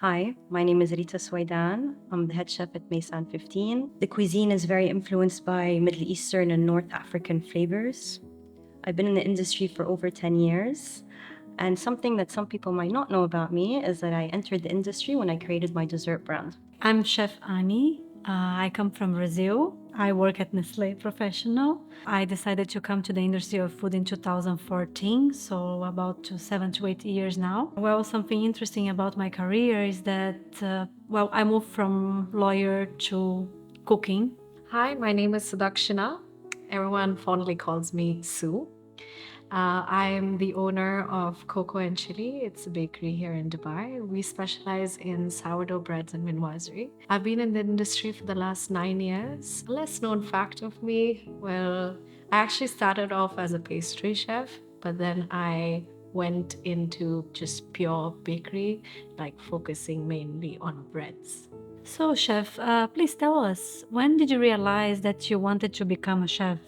Hi, my name is Rita Swaidan. I'm the head chef at Maysan 15. The cuisine is very influenced by Middle Eastern and North African flavors. I've been in the industry for over 10 years. And something that some people might not know about me is that I entered the industry when I created my dessert brand. I'm Chef Ane. I come from Brazil. I work at Nestle Professional. I decided to come to the industry of food in 2014, so about 7 to 8 years now. Well, something interesting about my career is that, I moved from lawyer to cooking. Hi, my name is Sudhakshina. Everyone fondly calls me Sue. I'm the owner of Coco and Chili. It's a bakery here in Dubai. We specialize in sourdough breads and viennoiserie. I've been in the industry for the last 9 years. A less known fact of me, well, I actually started off as a pastry chef, but then I went into just pure bakery, like focusing mainly on breads. So, chef, please tell us, when did you realize that you wanted to become a chef?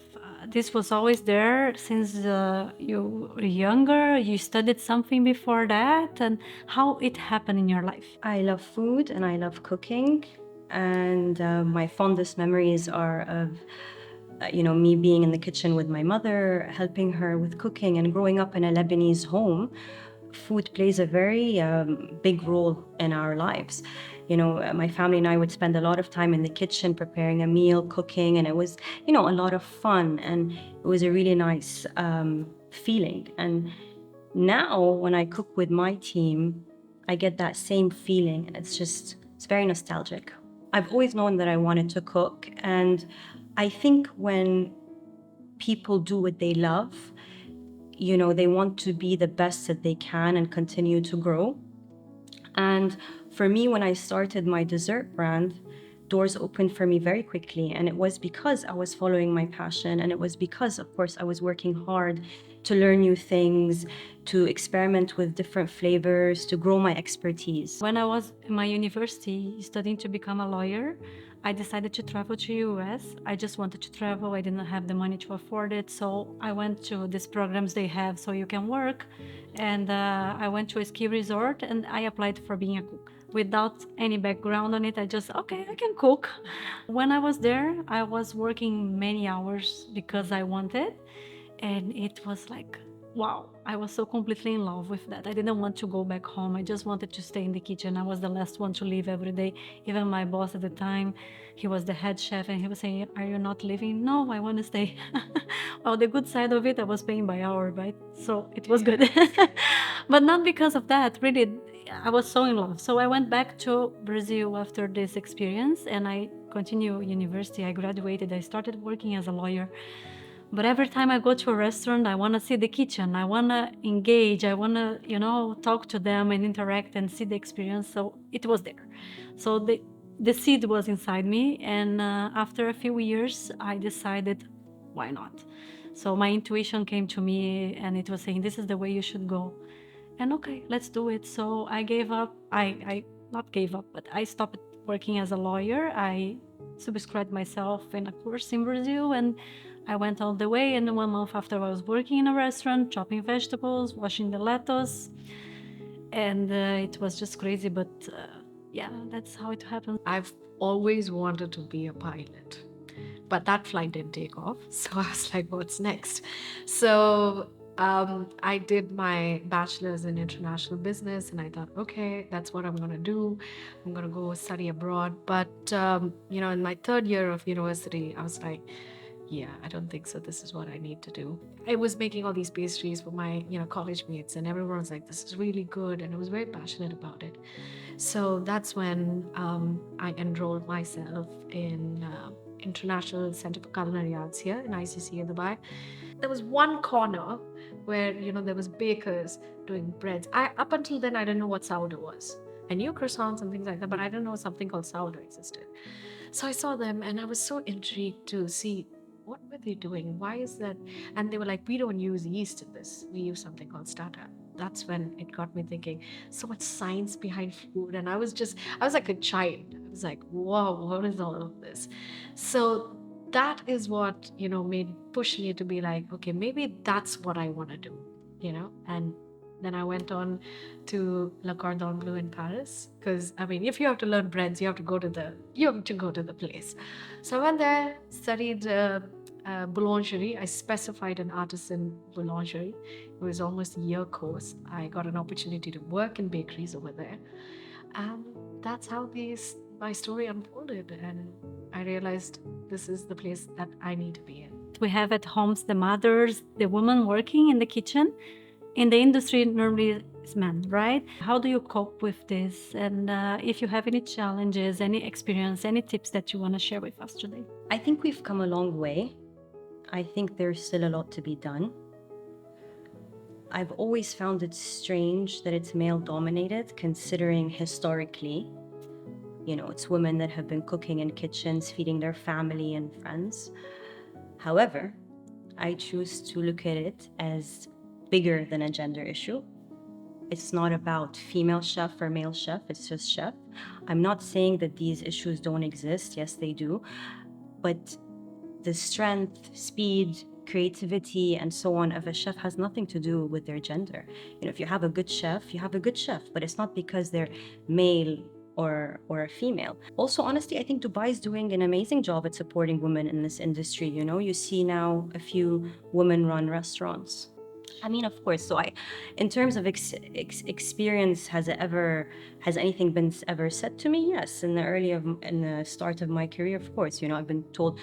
This was always there since you were younger. You studied something before that, and how it happened in your life? I love food and I love cooking. And my fondest memories are of me being in the kitchen with my mother, helping her with cooking, and growing up in a Lebanese home. Food plays a very big role in our lives. My family and I would spend a lot of time in the kitchen preparing a meal, cooking, and it was, a lot of fun, and it was a really nice feeling. And now when I cook with my team, I get that same feeling, and it's very nostalgic. I've always known that I wanted to cook, and I think when people do what they love, they want to be the best that they can and continue to grow. And for me, when I started my dessert brand, doors opened for me very quickly. And it was because I was following my passion. And it was because, of course, I was working hard to learn new things, to experiment with different flavors, to grow my expertise. When I was in my university studying to become a lawyer, I decided to travel to US. I just wanted to travel. I didn't have the money to afford it. So I went to these programs they have so you can work. And I went to a ski resort and I applied for being a cook. Without any background on it, I just, okay, I can cook. When I was there, I was working many hours because I wanted. And it was like, wow, I was so completely in love with that. I didn't want to go back home. I just wanted to stay in the kitchen. I was the last one to leave every day. Even my boss at the time, he was the head chef and he was saying, are you not leaving? No, I want to stay. Well, the good side of it, I was paying by hour, right? So it was good. But not because of that, really. I was so in love. So I went back to Brazil after this experience and I continued university. I graduated. I started working as a lawyer. But every time I go to a restaurant, I want to see the kitchen. I want to engage. I want to, talk to them and interact and see the experience. So it was there. So the seed was inside me. And after a few years, I decided, why not? So my intuition came to me and it was saying, this is the way you should go. And okay, let's do it. So I gave up. I not gave up, but I stopped working as a lawyer. I subscribed myself in a course in Brazil and I went all the way. And 1 month after, I was working in a restaurant, chopping vegetables, washing the lettuce. And it was just crazy. But yeah, that's how it happened. I've always wanted to be a pilot, but that flight didn't take off. So I was like, what's next? So I did my bachelor's in international business, and I thought, okay, that's what I'm going to do. I'm going to go study abroad. But, in my third year of university, I was like, yeah, I don't think so. This is what I need to do. I was making all these pastries for my, college mates, and everyone was like, this is really good. And I was very passionate about it. So that's when I enrolled myself in International Center for Culinary Arts here in ICC in Dubai. There was one corner where, there was bakers doing breads. Up until then, I didn't know what sourdough was. I knew croissants and things like that, but I didn't know something called sourdough existed. So I saw them and I was so intrigued to see what were they doing? Why is that? And they were like, we don't use yeast in this. We use something called starter. That's when it got me thinking, so much science behind food. And I was like a child. I was like, whoa, what is all of this? So that is what, push me to be like, okay, maybe that's what I want to do, and Then I went on to Le Cordon Bleu in Paris, because I mean, if you have to learn breads, you have to go to the place. So I went there, studied boulangerie. I specified an artisan boulangerie. It was almost a year course. I got an opportunity to work in bakeries over there, and that's how my story unfolded. And I realized this is the place that I need to be in. We have at homes the mothers, the women working in the kitchen. In the industry, normally it's men, right? How do you cope with this? And if you have any challenges, any experience, any tips that you want to share with us today? I think we've come a long way. I think there's still a lot to be done. I've always found it strange that it's male dominated, considering historically, it's women that have been cooking in kitchens, feeding their family and friends. However, I choose to look at it as bigger than a gender issue. It's not about female chef or male chef, it's just chef. I'm not saying that these issues don't exist. Yes, they do. But the strength, speed, creativity, and so on of a chef has nothing to do with their gender. If you have a good chef, you have a good chef, but it's not because they're male or a female. Also, honestly, I think Dubai is doing an amazing job at supporting women in this industry. You see now a few women-run restaurants. I mean, of course. So, in terms of experience, has anything been ever said to me? Yes, in the start of my career, of course. I've been told,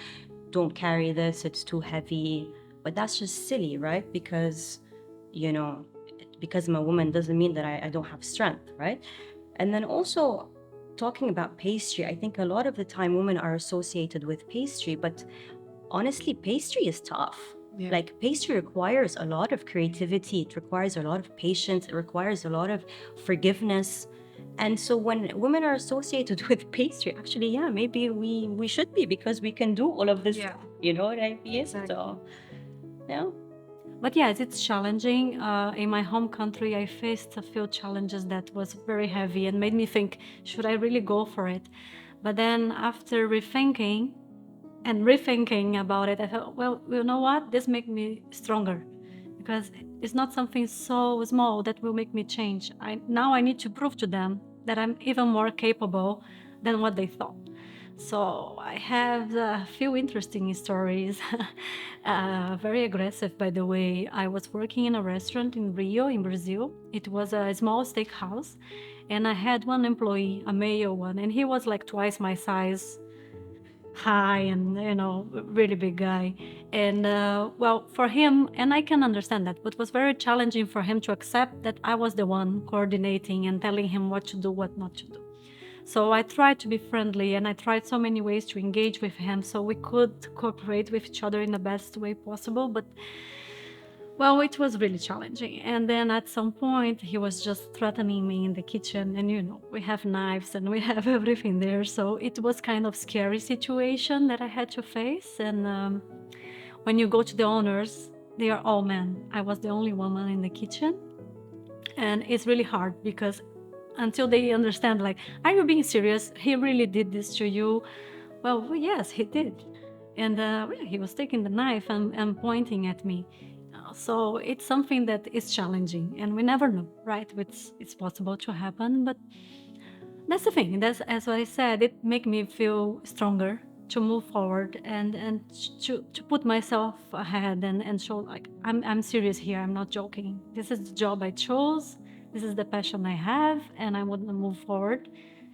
don't carry this; it's too heavy. But that's just silly, right? Because I'm a woman doesn't mean that I don't have strength, right? And then also, talking about pastry, I think a lot of the time women are associated with pastry, but honestly, pastry is tough. Yeah. Like, pastry requires a lot of creativity, it requires a lot of patience, it requires a lot of forgiveness. And so when women are associated with pastry, actually, yeah, maybe we should be, because we can do all of this. Yeah. You know what I mean? Exactly. So, yeah. But yes, it's challenging. In my home country, I faced a few challenges that was very heavy and made me think, should I really go for it? But then after rethinking about it, I thought, well, you know what? This makes me stronger, because it's not something so small that will make me change. Now I need to prove to them that I'm even more capable than what they thought. So I have a few interesting stories. Very aggressive, by the way. I was working in a restaurant in Rio, in Brazil. It was a small steakhouse, and I had one employee, a male one, and he was like twice my size, high, and really big guy. And well, for him, and I can understand that, but it was very challenging for him to accept that I was the one coordinating and telling him what to do, what not to do. So I tried to be friendly, and I tried so many ways to engage with him so we could cooperate with each other in the best way possible. But, well, it was really challenging. And then at some point, he was just threatening me in the kitchen. And, we have knives and we have everything there. So it was kind of scary situation that I had to face. And when you go to the owners, they are all men. I was the only woman in the kitchen. And it's really hard, because until they understand, like, are you being serious? He really did this to you? Well, yes, he did. And he was taking the knife and pointing at me. So it's something that is challenging, and we never know, right? It's possible to happen, but that's the thing. That's, as what I said, it make me feel stronger to move forward and to put myself ahead and show, like, I'm serious here. I'm not joking. This is the job I chose. This is the passion I have, and I want to move forward,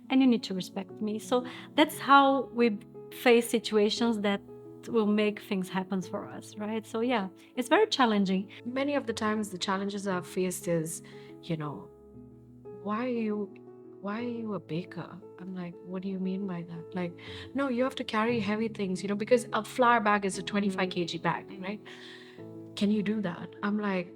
and you need to respect me. So that's how we face situations that will make things happen for us, right? So yeah, it's very challenging. Many of the times the challenges I've faced is, why are you a baker? I'm like, what do you mean by that? Like, no, you have to carry heavy things, because a flour bag is a 25 kg bag, right? Can you do that? I'm like,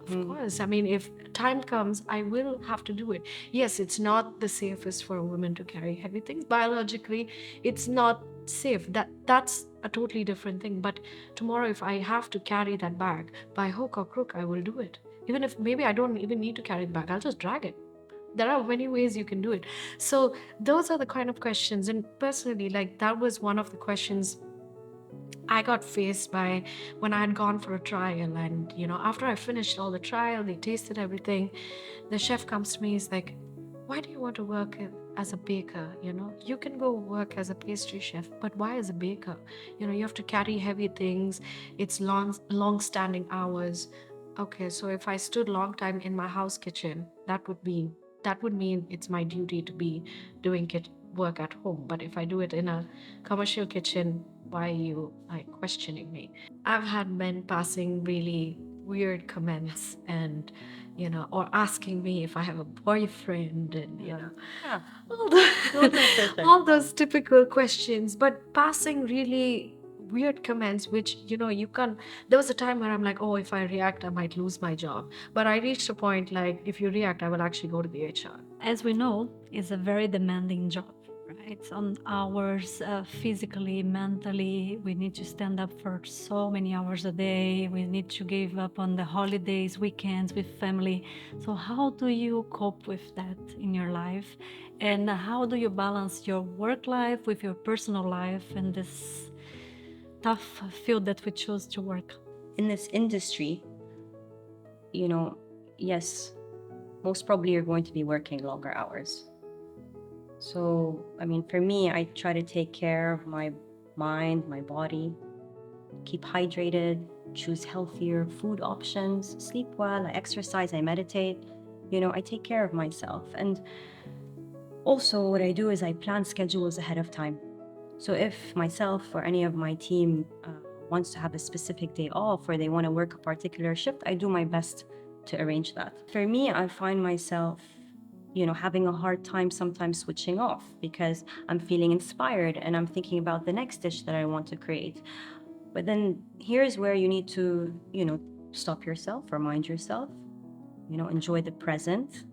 of course. I mean, if time comes, I will have to do it. Yes, it's not the safest for a woman to carry heavy things. Biologically, it's not safe. That's a totally different thing. But tomorrow, if I have to carry that bag by hook or crook, I will do it. Even if maybe I don't even need to carry the bag, I'll just drag it. There are many ways you can do it. So those are the kind of questions. And personally, like, that was one of the questions I got faced by when I had gone for a trial, and after I finished all the trial, they tasted everything. The chef comes to me, he's like, "Why do you want to work as a baker? You can go work as a pastry chef, but why as a baker? You have to carry heavy things. It's long standing hours." Okay, so if I stood long time in my house kitchen, that would mean it's my duty to be doing work at home. But if I do it in a commercial kitchen, why are you like questioning me? I've had men passing really weird comments, and or asking me if I have a boyfriend, and Yeah, all, those are perfect. all those typical questions, but passing really weird comments, which you can't. There was a time where I'm like, oh, if I react, I might lose my job. But I reached a point like, if you react, I will actually go to the HR. As we know, it's a very demanding job, right? On hours, physically, mentally. We need to stand up for so many hours a day. We need to give up on the holidays, weekends with family. So how do you cope with that in your life? And how do you balance your work life with your personal life and this tough field that we choose to work? In this industry, yes, most probably you're going to be working longer hours. So, for me, I try to take care of my mind, my body, keep hydrated, choose healthier food options, sleep well, I exercise, I meditate. I take care of myself. And also, what I do is I plan schedules ahead of time. So, if myself or any of my team wants to have a specific day off or they want to work a particular shift, I do my best to arrange that. For me, I find myself having a hard time sometimes switching off because I'm feeling inspired and I'm thinking about the next dish that I want to create. But then here's where you need to, stop yourself, remind yourself, enjoy the present.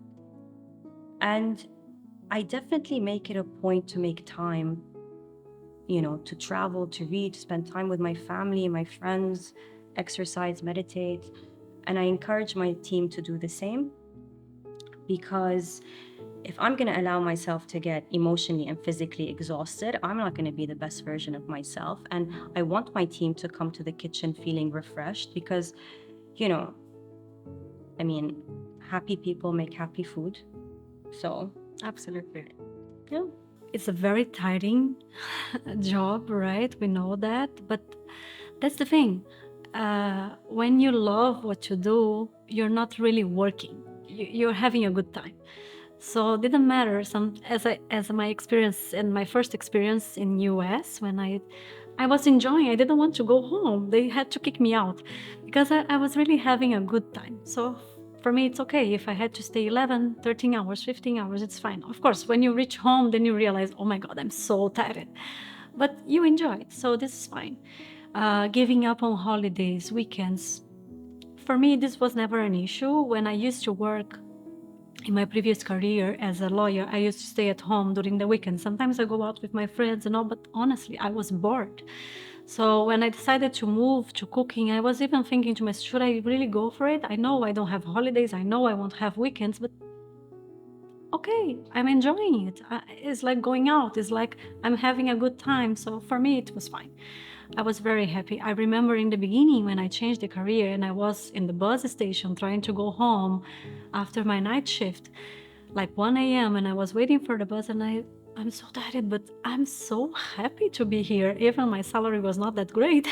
And I definitely make it a point to make time, to travel, to read, spend time with my family, my friends, exercise, meditate. And I encourage my team to do the same, because if I'm going to allow myself to get emotionally and physically exhausted, I'm not going to be the best version of myself. And I want my team to come to the kitchen feeling refreshed because, happy people make happy food. So, Absolutely. yeah. It's a very tiring job, right? We know that. But that's the thing. When you love what you do, you're not really working. You're having a good time. So it didn't matter. As my experience and my first experience in US, when I was enjoying, I didn't want to go home. They had to kick me out because I was really having a good time. So for me, it's okay if I had to stay 11, 13 hours, 15 hours, it's fine. Of course, when you reach home, then you realize, oh my God, I'm so tired. But you enjoy it, so this is fine. Giving up on holidays, weekends. For me, this was never an issue. When I used to work in my previous career as a lawyer, I used to stay at home during the weekend. Sometimes I go out with my friends and all, but honestly, I was bored. So when I decided to move to cooking, I was even thinking to myself, should I really go for it? I know I don't have holidays. I know I won't have weekends, but okay, I'm enjoying it. It's like going out. It's like I'm having a good time. So for me, it was fine. I was very happy. I remember in the beginning when I changed the career and I was in the bus station trying to go home after my night shift, like 1 a.m. and I was waiting for the bus and I'm so tired, but I'm so happy to be here. Even my salary was not that great.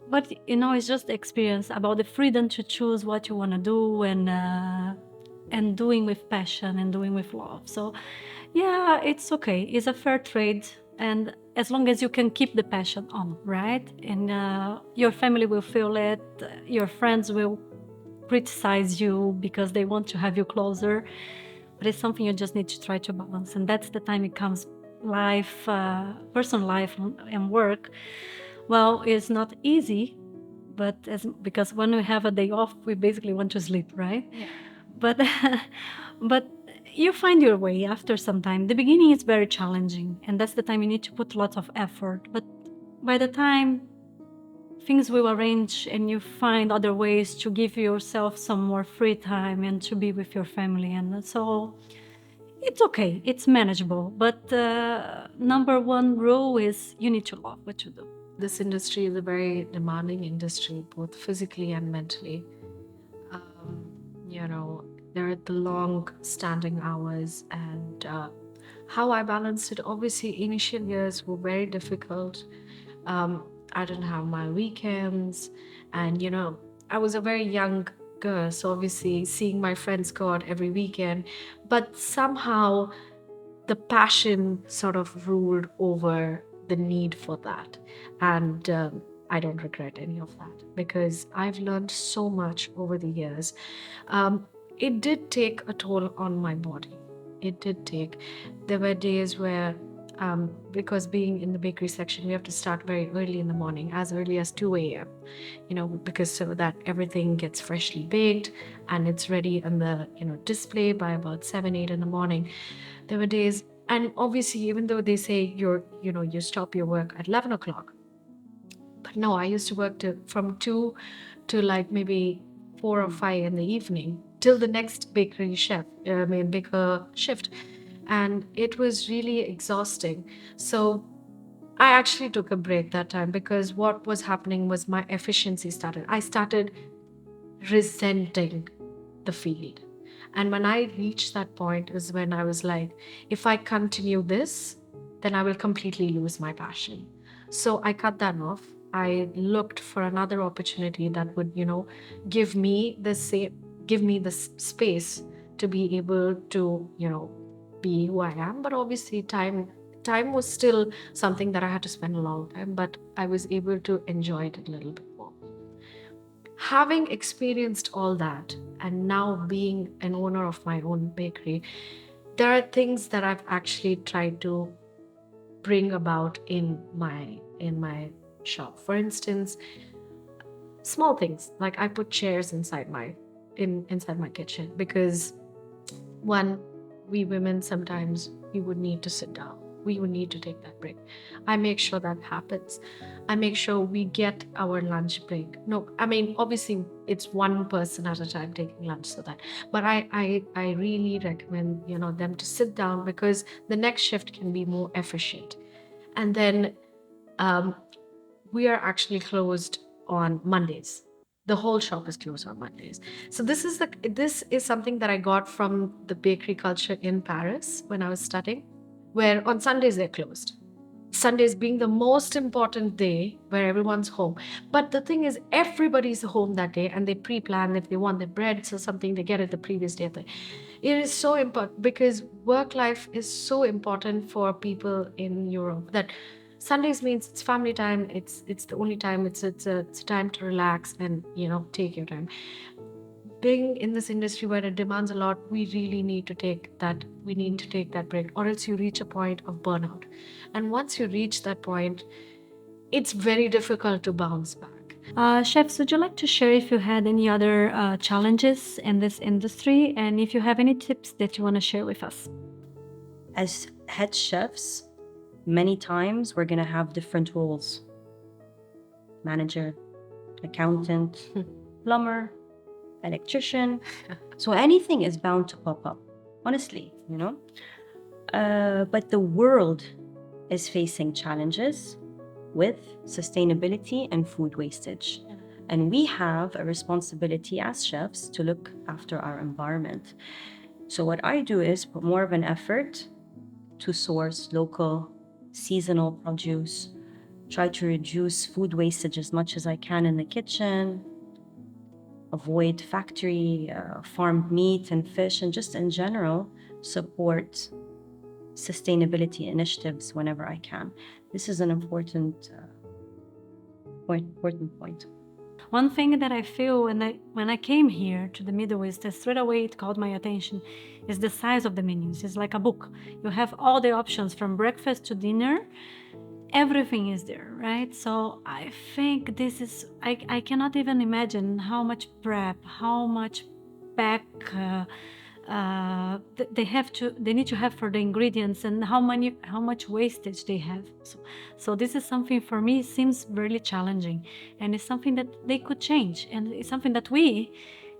But it's just the experience about the freedom to choose what you want to do and doing with passion and doing with love. So yeah, it's okay. It's a fair trade. And as long as you can keep the passion on, right? And your family will feel it. Your friends will criticize you because they want to have you closer. But it's something you just need to try to balance. And that's the time it comes life, personal life and work. Well, it's not easy, but because when we have a day off, we basically want to sleep, right? Yeah. But but you find your way after some time. The beginning is very challenging, and that's the time you need to put lots of effort. But by the time things will arrange and you find other ways to give yourself some more free time and to be with your family, and so it's okay, it's manageable. But number one rule is you need to love what you do. this industry is a very demanding industry, both physically and mentally. You know, there are the long standing hours, and how I balanced it. Obviously, initial years were very difficult. I didn't have my weekends, and I was a very young girl, so obviously seeing my friends go out every weekend, but somehow the passion sort of ruled over the need for that. And I don't regret any of that because I've learned so much over the years. Um, it did take a toll on my body. It did take. There were days where, because being in the bakery section, we have to start very early in the morning, as early as 2 a.m., because so that everything gets freshly baked and it's ready on the, display by about 7, 8 in the morning. There were days, and obviously, even though they say you stop your work at 11 o'clock, but no, I used to work from 2 to like maybe 4 or 5 in the evening till the next baker shift. And it was really exhausting. So I actually took a break that time because what was happening was my efficiency started. I started resenting the field. And when I reached that point is when I was like, if I continue this, then I will completely lose my passion. So I cut that off. I looked for another opportunity that would, give me the space to be able to, be who I am. But obviously time was still something that I had to spend a long time, but I was able to enjoy it a little bit more. Having experienced all that and now being an owner of my own bakery, there are things that I've actually tried to bring about in my shop. For instance, small things like I put chairs inside my kitchen because one, we women sometimes we would need to sit down. We would need to take that break. I make sure that happens. I make sure we get our lunch break. No, I mean obviously it's one person at a time taking lunch, so that. But I really recommend them to sit down because the next shift can be more efficient. And then we are actually closed on Mondays. The whole shop is closed on Mondays. So this is something that I got from the bakery culture in Paris when I was studying, where on Sundays they're closed. Sundays being the most important day where everyone's home. But the thing is, everybody's home that day and they pre-plan if they want their breads or something, they get it the previous day. It is so important because work life is so important for people in Europe that Sundays means it's family time. It's the only time. It's a time to relax and take your time. Being in this industry where it demands a lot, we really need to take that. We need to take that break, or else you reach a point of burnout. And once you reach that point, it's very difficult to bounce back. Chefs, would you like to share if you had any other challenges in this industry and if you have any tips that you want to share with us? As head chefs, many times we're going to have different roles: manager, accountant, plumber, electrician. So anything is bound to pop up, honestly, But the world is facing challenges with sustainability and food wastage. And we have a responsibility as chefs to look after our environment. So what I do is put more of an effort to source local, seasonal produce, try to reduce food wastage as much as I can in the kitchen, avoid factory, farmed meat and fish, and just in general, support sustainability initiatives whenever I can. This is an important point. One thing that I feel when I came here to the Middle East, straight away it called my attention, is the size of the menus. It's like a book. You have all the options from breakfast to dinner. Everything is there, right? So I think this is, I cannot even imagine how much prep, how much back they need to have for the ingredients and how much wastage they have. So this is something for me seems really challenging, and it's something that they could change, and it's something that we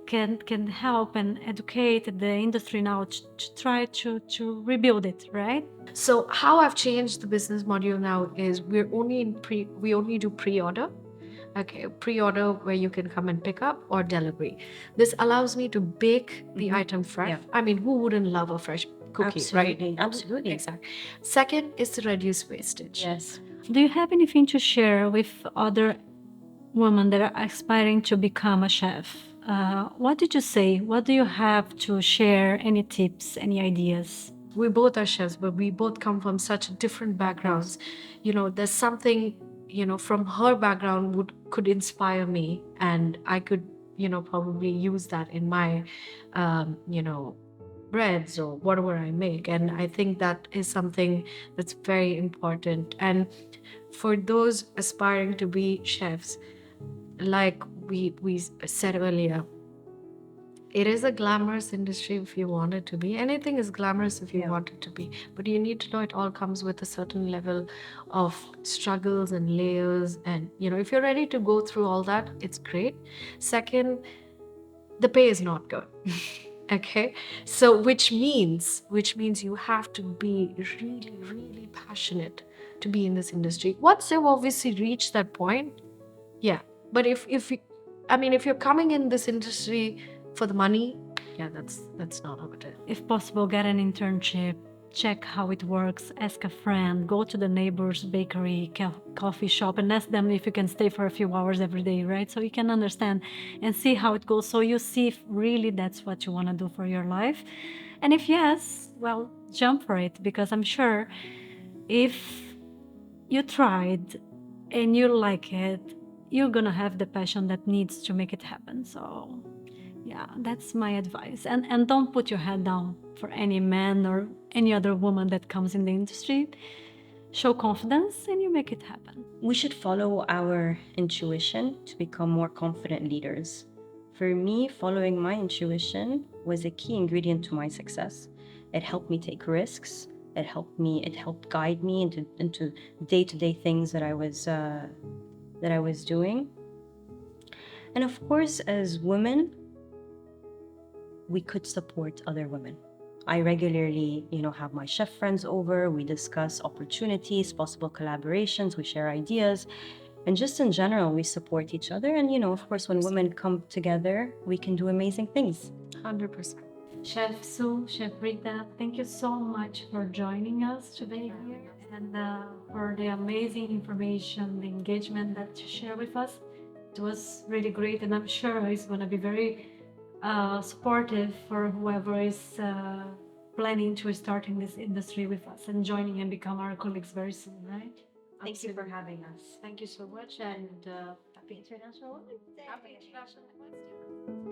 can help and educate the industry now to try to rebuild it, right? So how I've changed the business module now is we only do pre-order. Okay, pre-order where you can come and pick up, or delivery. This allows me to bake the item fresh. Yeah. I mean, who wouldn't love a fresh cookie, right? Absolutely, absolutely. Exactly. Second is to reduce wastage. Yes. Do you have anything to share with other women that are aspiring to become a chef? What did you say? What do you have to share? Any tips, any ideas? We both are chefs, but we both come from such different backgrounds. You know, there's something, you know, from her background could inspire me, and I could, you know, probably use that in my, you know, breads or whatever I make. And I think that is something that's very important. And for those aspiring to be chefs, like we said earlier, it is a glamorous industry if you want it to be. Anything is glamorous if you want it to be. But you need to know it all comes with a certain level of struggles and layers. And, you know, if you're ready to go through all that, it's great. Second, the pay is not good. Okay. So which means you have to be really, really passionate to be in this industry. Once you've obviously reached that point, yeah. But if you're coming in this industry for the money, yeah, that's not how it is. If possible, get an internship, check how it works, ask a friend, go to the neighbor's bakery, coffee shop, and ask them if you can stay for a few hours every day, right? So you can understand and see how it goes. So you see if really that's what you want to do for your life. And if yes, well, jump for it, because I'm sure if you tried and you like it, you're gonna have the passion that needs to make it happen. So yeah, that's my advice. And don't put your head down for any man or any other woman that comes in the industry. Show confidence and you make it happen. We should follow our intuition to become more confident leaders. For me, following my intuition was a key ingredient to my success. It helped me take risks. It helped guide me into day-to-day things that I was doing. And of course, as women, we could support other women. I regularly, have my chef friends over. We discuss opportunities, possible collaborations. We share ideas. And just in general, we support each other. And, of course, when women come together, we can do amazing things. 100%. Chef Sue, Chef Rita, thank you so much for joining us today here and for the amazing information, the engagement that you share with us. It was really great, and I'm sure it's going to be very supportive for whoever is planning to start in this industry with us and joining and become our colleagues very soon, right? Thank you for having us. Thank you so much, and Happy International Women's Day. happy International Women's Day.